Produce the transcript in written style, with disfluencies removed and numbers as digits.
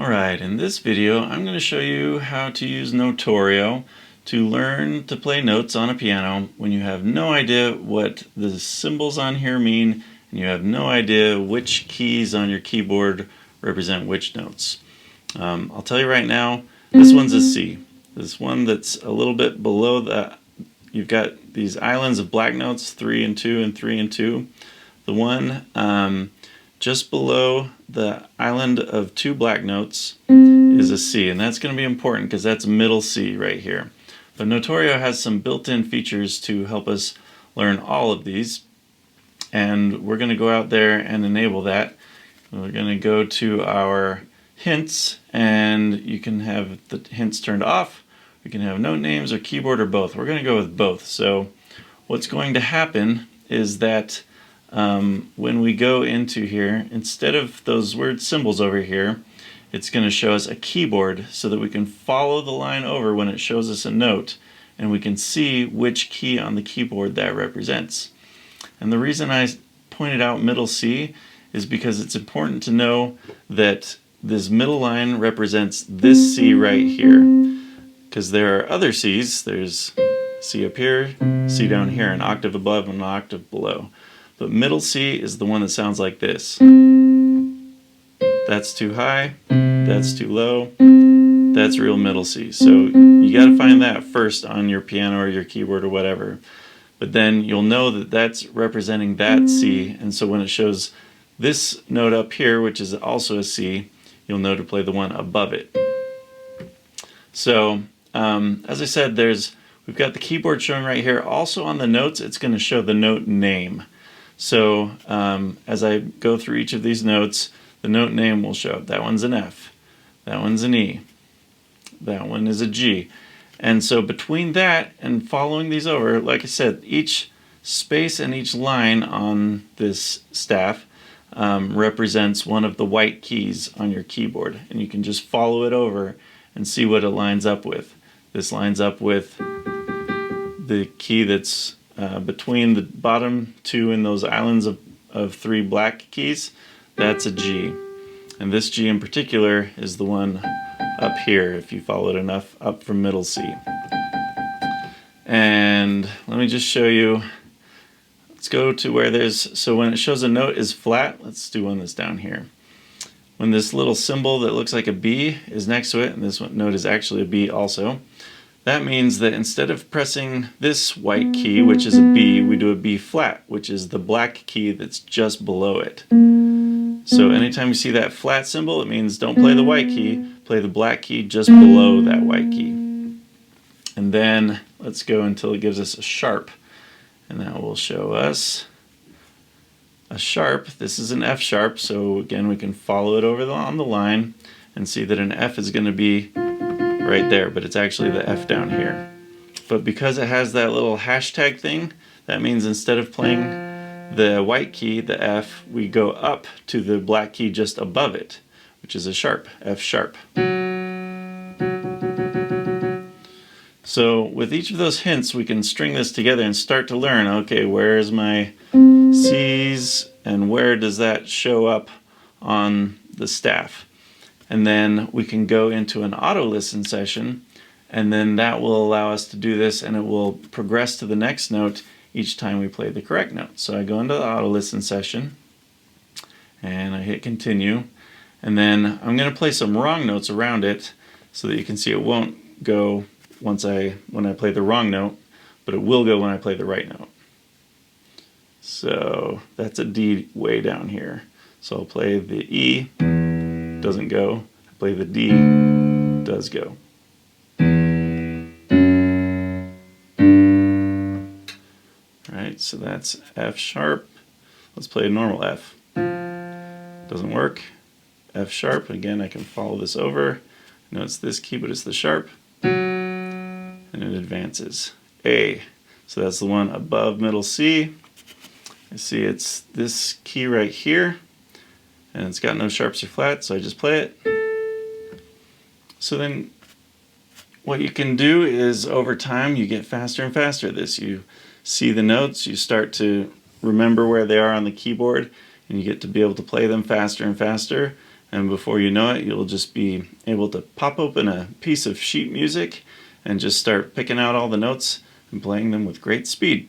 Alright, in this video I'm going to show you how to use Notorio to learn to play notes on a piano when you have no idea what the symbols on here mean and you have no idea which keys on your keyboard represent which notes. I'll tell you right now, this one's a C. This one that's a little bit below that, you've got these islands of black notes, 3 and 2 and 3 and 2. The one just below the island of 2 black notes is a C, and that's going to be important because that's middle C right here. But Notorio has some built-in features to help us learn all of these, and we're going to go out there and enable that. We're going to go to our hints, and you can have the hints turned off. You can have note names or keyboard or both. We're going to go with both. So what's going to happen is that when we go into here, instead of those weird symbols over here, it's going to show us a keyboard so that we can follow the line over when it shows us a note and we can see which key on the keyboard that represents. And the reason I pointed out middle C is because it's important to know that this middle line represents this C right here, because there are other C's. There's C up here, C down here, an octave above and an octave below. But middle C is the one that sounds like this. That's too high, that's too low, that's real middle C. So you got to find that first on your piano or your keyboard or whatever. But then you'll know that that's representing that C, and so when it shows this note up here, which is also a C, you'll know to play the one above it. So as I said, we've got the keyboard showing right here. Also on the notes, it's going to show the note name. So as I go through each of these notes, the note name will show up. That one's an F, that one's an E, that one is a G. And so between that and following these over, like I said, each space and each line on this staff represents one of the white keys on your keyboard. And you can just follow it over and see what it lines up with. This lines up with the key that's between the bottom 2 in those islands of 3 black keys. That's a G. And this G in particular is the one up here, if you follow it enough up from middle C. And let me just show you. Let's go to where so when it shows a note is flat, let's do one that's down here. When this little symbol that looks like a B is next to it, and this note is actually a B also, that means that instead of pressing this white key, which is a B, we do a B flat, which is the black key that's just below it. So anytime you see that flat symbol, it means don't play the white key, play the black key just below that white key. And then let's go until it gives us a sharp. And that will show us a sharp. This is an F sharp, so again we can follow it over on the line and see that an F is going to be right there, but it's actually the F down here. But because it has that little hashtag thing, that means instead of playing the white key, the F, we go up to the black key just above it, which is a sharp, F sharp. So with each of those hints, we can string this together and start to learn, okay, where's my C's and where does that show up on the staff? And then we can go into an auto listen session, and then that will allow us to do this, and it will progress to the next note each time we play the correct note. So I go into the auto listen session and I hit continue, and then I'm going to play some wrong notes around it so that you can see it won't go when I play the wrong note, but it will go when I play the right note. So that's a D way down here. So I'll play the E, doesn't go. I play the D, does go. Alright, so that's F sharp. Let's play a normal F. Doesn't work. F sharp, again I can follow this over. I know it's this key, but it's the sharp. And it advances. A, so that's the one above middle C. I see it's this key right here, and it's got no sharps or flats, so I just play it. So then what you can do is over time you get faster and faster at this. You see the notes, you start to remember where they are on the keyboard, and you get to be able to play them faster and faster. and before you know it, you'll just be able to pop open a piece of sheet music and just start picking out all the notes and playing them with great speed.